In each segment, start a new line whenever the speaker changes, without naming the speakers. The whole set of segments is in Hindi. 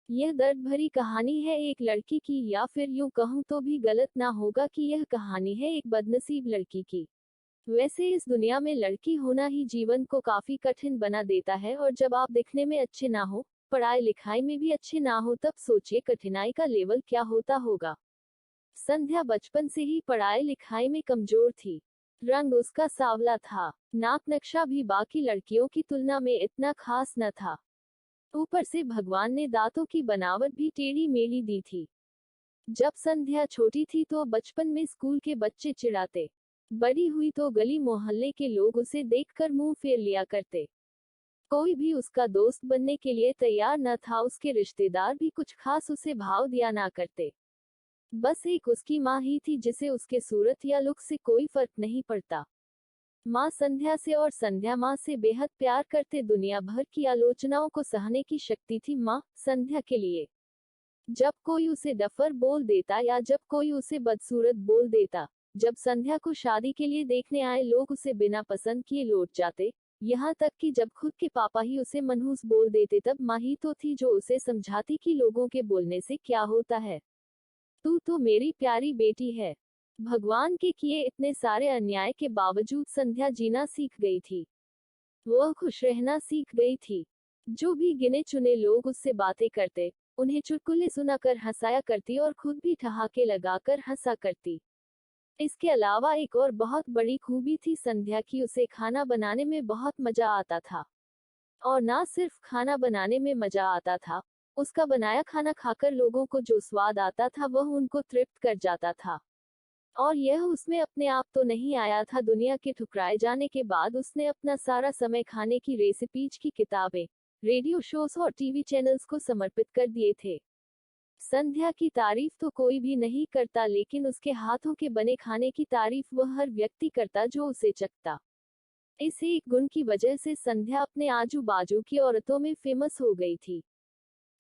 यह दर्द भरी कहानी है एक लड़की की, या फिर यूं कहूं तो भी गलत ना होगा कि यह कहानी है एक बदनसीब लड़की की। वैसे इस दुनिया में लड़की होना ही जीवन को काफी कठिन बना देता है, और जब आप दिखने में अच्छे ना हो, पढ़ाई लिखाई में भी अच्छे ना हो, तब सोचिए कठिनाई का लेवल क्या होता होगा। संध्या बचपन से ही पढ़ाई लिखाई में कमजोर थी। रंग उसका सांवला था, नाक नक्शा भी बाकी लड़कियों की तुलना में इतना खास न था। ऊपर से भगवान ने दांतों की बनावट भी टेढ़ी मेढ़ी दी थी। जब संध्या छोटी थी तो बचपन में स्कूल के बच्चे चिढ़ाते। बड़ी हुई तो गली मोहल्ले के लोग उसे देखकर मुंह फेर लिया करते। कोई भी उसका दोस्त बनने के लिए तैयार न था, उसके रिश्तेदार भी कुछ खास उसे भाव दिया ना करते। बस एक उसकी माँ ही थी जिसे उसके सूरत या लुक से कोई फर्क नहीं पड़ता। माँ संध्या से और संध्या माँ से बेहद प्यार करते। दुनिया भर की आलोचनाओं को सहने की शक्ति थी माँ संध्या के लिए। जब कोई उसे डफर बोल देता या जब कोई उसे बदसूरत बोल देता, जब संध्या को शादी के लिए देखने आए लोग उसे बिना पसंद किए लौट जाते, यहाँ तक कि जब खुद के पापा ही उसे मनहूस बोल देते, तब माँ ही तो थी जो उसे समझाती कि लोगों के बोलने से क्या होता है, तू तो मेरी प्यारी बेटी है। भगवान के किए इतने सारे अन्याय के बावजूद संध्या जीना सीख गई थी। वह खुश रहना सीख गई थी। जो भी गिने चुने लोग उससे बातें करते, उन्हें चुटकुले सुनाकर हंसाया करती और खुद भी ठहाके लगाकर हंसा करती। इसके अलावा एक और बहुत बड़ी खूबी थी संध्या की, उसे खाना बनाने में बहुत मजा आता था। और ना सिर्फ खाना बनाने में मजा आता था, उसका बनाया खाना खाकर लोगों को जो स्वाद आता था वह उनको तृप्त कर जाता था। और यह उसमें अपने आप तो नहीं आया था, दुनिया के ठुकराए जाने के बाद उसने अपना सारा समय खाने की रेसिपीज की किताबें, रेडियो शोज और टीवी चैनल्स को समर्पित कर दिए थे। संध्या की तारीफ तो कोई भी नहीं करता, लेकिन उसके हाथों के बने खाने की तारीफ वह हर व्यक्ति करता जो उसे चखता। इस एक गुण की वजह से संध्या अपने आजू बाजू की औरतों में फेमस हो गई थी।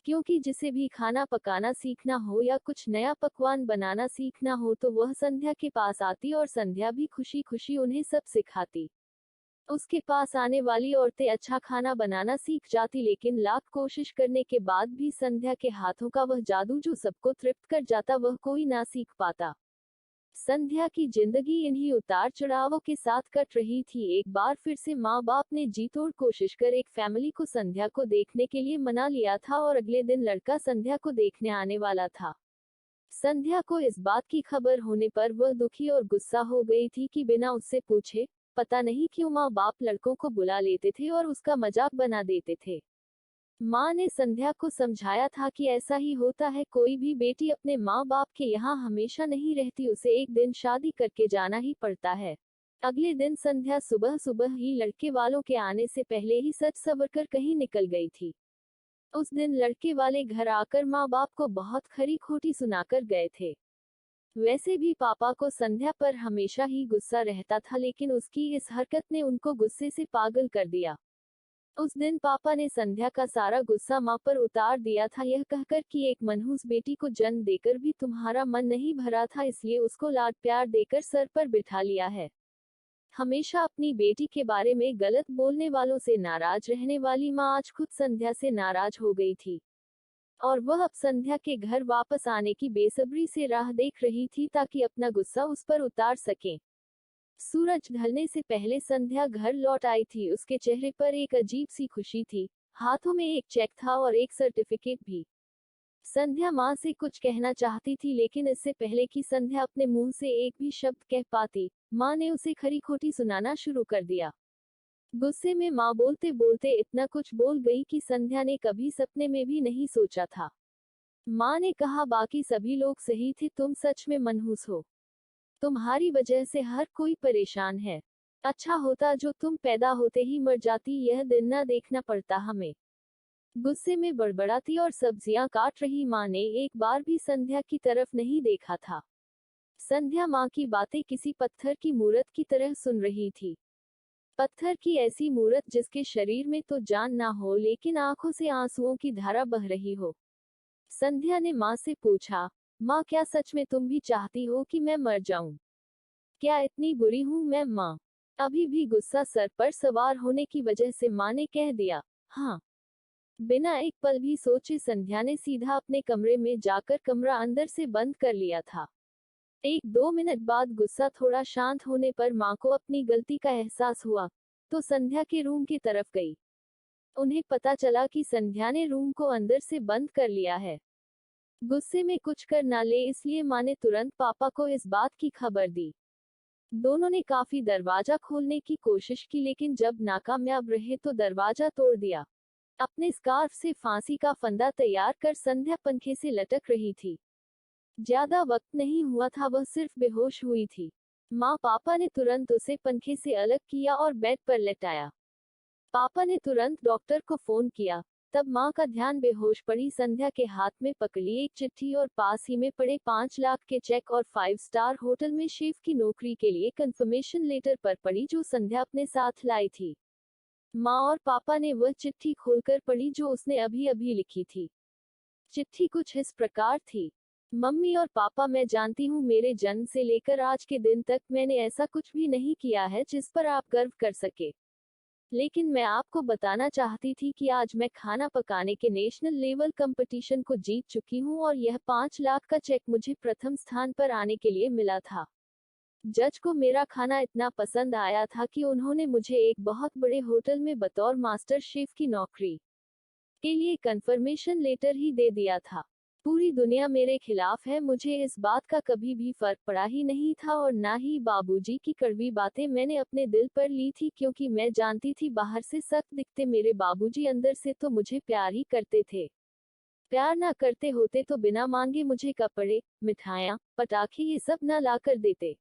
क्योंकि जिसे भी खाना पकाना सीखना हो या कुछ नया पकवान बनाना सीखना हो तो वह संध्या के पास आती और संध्या भी खुशी खुशी उन्हें सब सिखाती। उसके पास आने वाली औरतें अच्छा खाना बनाना सीख जाती, लेकिन लाख कोशिश करने के बाद भी संध्या के हाथों का वह जादू जो सबको तृप्त कर जाता वह कोई ना सीख पाता। संध्या की जिंदगी इन्हीं उतार चढ़ावों के साथ कट रही थी। एक बार फिर से माँ बाप ने जी तोड़ कोशिश कर एक फैमिली को संध्या को देखने के लिए मना लिया था, और अगले दिन लड़का संध्या को देखने आने वाला था। संध्या को इस बात की खबर होने पर वह दुखी और गुस्सा हो गई थी कि बिना उससे पूछे, पता नहीं क्यों माँ बाप लड़कों को बुला लेते थे और उसका मजाक बना देते थे। माँ ने संध्या को समझाया था कि ऐसा ही होता है, कोई भी बेटी अपने माँ बाप के यहाँ हमेशा नहीं रहती, उसे एक दिन शादी करके जाना ही पड़ता है। अगले दिन संध्या सुबह सुबह ही लड़के वालों के आने से पहले ही सज सवर कर कहीं निकल गई थी। उस दिन लड़के वाले घर आकर माँ बाप को बहुत खरी खोटी सुनाकर गए थे। वैसे भी पापा को संध्या पर हमेशा ही गुस्सा रहता था, लेकिन उसकी इस हरकत ने उनको गुस्से से पागल कर दिया। उस दिन पापा ने संध्या का सारा गुस्सा माँ पर उतार दिया था, यह कहकर कि एक मनहूस बेटी को जन्म देकर भी तुम्हारा मन नहीं भरा था, इसलिए उसको लाड प्यार देकर सर पर बिठा लिया है। हमेशा अपनी बेटी के बारे में गलत बोलने वालों से नाराज रहने वाली माँ आज खुद संध्या से नाराज हो गई थी, और वह अब संध्या के घर वापस आने की बेसब्री से राह देख रही थी ताकि अपना गुस्सा उस पर उतार सके। सूरज ढलने से पहले संध्या घर लौट आई थी। उसके चेहरे पर एक अजीब सी खुशी थी। हाथों में एक चेक था और एक सर्टिफिकेट भी। संध्या माँ से कुछ कहना चाहती थी, लेकिन इससे पहले कि संध्या अपने मुंह से एक भी शब्द कह पाती, माँ ने उसे खरी खोटी सुनाना शुरू कर दिया। गुस्से में माँ बोलते बोलते इतना कुछ बोल गई कि संध्या ने कभी सपने में भी नहीं सोचा था। माँ ने कहा, बाकी सभी लोग सही थे, तुम सच में मनहूस हो। तुम्हारी वजह से हर कोई परेशान है। अच्छा होता जो तुम पैदा होते ही मर जाती, यह दिन ना देखना पड़ता हमें। गुस्से में बड़बड़ाती और सब्जियां काट रही माँ ने एक बार भी संध्या की तरफ नहीं देखा था। संध्या माँ की बातें किसी पत्थर की मूरत की तरह सुन रही थी। पत्थर की ऐसी मूरत जिसके शरीर में तो जान ना हो, लेकिन आंखों से आंसुओं की धारा बह रही हो। संध्या ने माँ से पूछा, माँ क्या सच में तुम भी चाहती हो कि मैं मर जाऊं? क्या इतनी बुरी हूं मैं माँ? अभी भी गुस्सा सर पर सवार होने की वजह से माँ ने कह दिया, हाँ। बिना एक पल भी सोचे संध्या ने सीधा अपने कमरे में जाकर कमरा अंदर से बंद कर लिया था। 1-2 मिनट बाद गुस्सा थोड़ा शांत होने पर माँ को अपनी गलती का एहसास हुआ, तो संध्या के रूम की तरफ गई। उन्हें पता चला कि संध्या ने रूम को अंदर से बंद कर लिया है। गुस्से में कुछ कर ना ले इसलिए माँ ने तुरंत पापा को इस बात की खबर दी। दोनों ने काफी दरवाजा खोलने की कोशिश की लेकिन जब नाकामयाब रहे तो दरवाजा तोड़ दिया। अपने स्कार्फ से फांसी का फंदा तैयार कर संध्या पंखे से लटक रही थी। ज्यादा वक्त नहीं हुआ था, वह सिर्फ बेहोश हुई थी। माँ पापा ने तुरंत उसे पंखे से अलग किया और बेड पर लेटाया। पापा ने तुरंत डॉक्टर को फोन किया। तब माँ का ध्यान बेहोश पड़ी संध्या के हाथ में पकड़ी एक चिट्ठी और पास ही में पड़े 5 लाख के चेक और 5 स्टार होटल में शेफ की नौकरी के लिए कंफर्मेशन लेटर पर पड़ी जो संध्या अपने साथ लाई थी। माँ और पापा ने वह चिट्ठी खोलकर पढ़ी जो उसने अभी अभी लिखी थी। चिट्ठी कुछ इस प्रकार थी। मम्मी और पापा, मैं जानती हूँ मेरे जन्म से लेकर आज के दिन तक मैंने ऐसा कुछ भी नहीं किया है जिस पर आप गर्व कर सके, लेकिन मैं आपको बताना चाहती थी कि आज मैं खाना पकाने के नेशनल लेवल कंपटीशन को जीत चुकी हूँ और यह 5 लाख का चेक मुझे प्रथम स्थान पर आने के लिए मिला था। जज को मेरा खाना इतना पसंद आया था कि उन्होंने मुझे एक बहुत बड़े होटल में बतौर मास्टर शेफ की नौकरी के लिए कंफर्मेशन लेटर ही दे दिया था। पूरी दुनिया मेरे खिलाफ है, मुझे इस बात का कभी भी फर्क पड़ा ही नहीं था और ना ही बाबूजी की कड़वी बातें मैंने अपने दिल पर ली थी, क्योंकि मैं जानती थी बाहर से सख्त दिखते मेरे बाबूजी अंदर से तो मुझे प्यार ही करते थे। प्यार ना करते होते तो बिना मांगे मुझे कपड़े, मिठाइयाँ, पटाखे ये सब ना ला कर देते।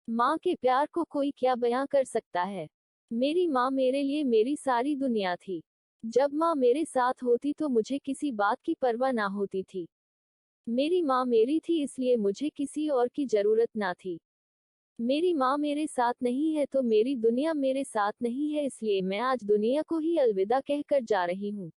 माँ के प्यार को कोई क्या बयां कर सकता है। मेरी माँ मेरे लिए मेरी सारी दुनिया थी। जब माँ मेरे साथ होती तो मुझे किसी बात की परवाह ना होती थी। मेरी माँ मेरी थी इसलिए मुझे किसी और की जरूरत ना थी। मेरी माँ मेरे साथ नहीं है तो मेरी दुनिया मेरे साथ नहीं है, इसलिए मैं आज दुनिया को ही अलविदा कहकर जा रही हूँ।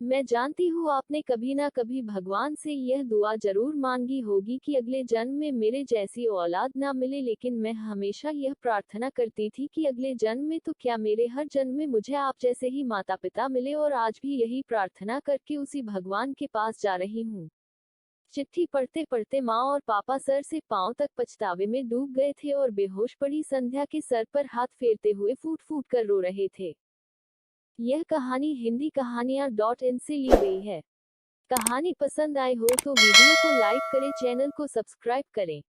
मैं जानती हूँ आपने कभी ना कभी भगवान से यह दुआ जरूर मांगी होगी कि अगले जन्म में मेरे जैसी औलाद ना मिले, लेकिन मैं हमेशा यह प्रार्थना करती थी कि अगले जन्म में तो क्या मेरे हर जन्म में मुझे आप जैसे ही माता पिता मिले, और आज भी यही प्रार्थना करके उसी भगवान के पास जा रही हूँ। चिट्ठी पढ़ते पढ़ते माँ और पापा सर से पांव तक पछतावे में डूब गए थे और बेहोश पड़ी संध्या के सर पर हाथ फेरते हुए फूट फूट कर रो रहे थे। यह कहानी हिंदी कहानियाँ.in से ली गई है। कहानी पसंद आए हो तो वीडियो को लाइक करें, चैनल को सब्सक्राइब करें।